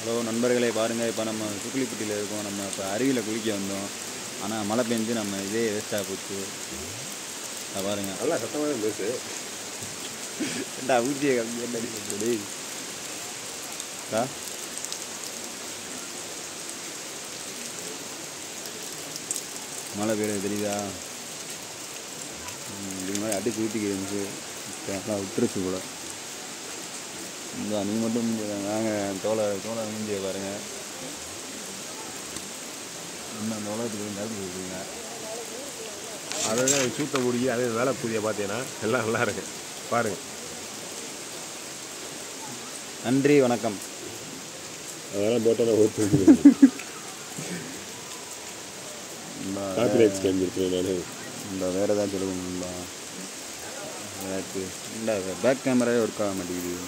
Hello நண்பர்களே, பாருங்கள். இப்போ நம்ம சுக்குலிப்பட்டியில் இருக்கோம். நம்ம இப்போ அருவியில் குளிக்க வந்தோம். ஆனால் மழை பெஞ்சு நம்ம இதே வேஸ்ட்டாக போச்சு. அதை பாருங்கள். நல்லா சத்தமாக பேசு. ஏண்டா ஊற்றியை கம்மி என்ன அடிக்கிறது? மழை பெய்யுறது தெரியுதா? இது மாதிரி அடிச்சு ஊற்றிக்க இருந்துச்சு. நல்லா விட்டுருச்சு கூட. இந்த நீ மட்டும் நாங்கள் தோலை மூஞ்சியை பாருங்கள். இன்னும் அந்த உலகத்துக்கு நடந்து கொடுக்குறீங்க. அதை சூத்த குடிக்கி அதே வேலை புதிய பார்த்தீங்கன்னா எல்லாம் நல்லா இருக்கு பாருங்கள். நன்றி, வணக்கம். அதெல்லாம் போட்டால் ஓட்டு காப்பிரைட்ஸ் கிளம்பியிருக்கேன் நான். இந்த வேறு ஏதாச்சும் சொல்லணுங்களா? இல்லை, பேக் கேமராவே ஒர்க் ஆக மாட்டேங்குது.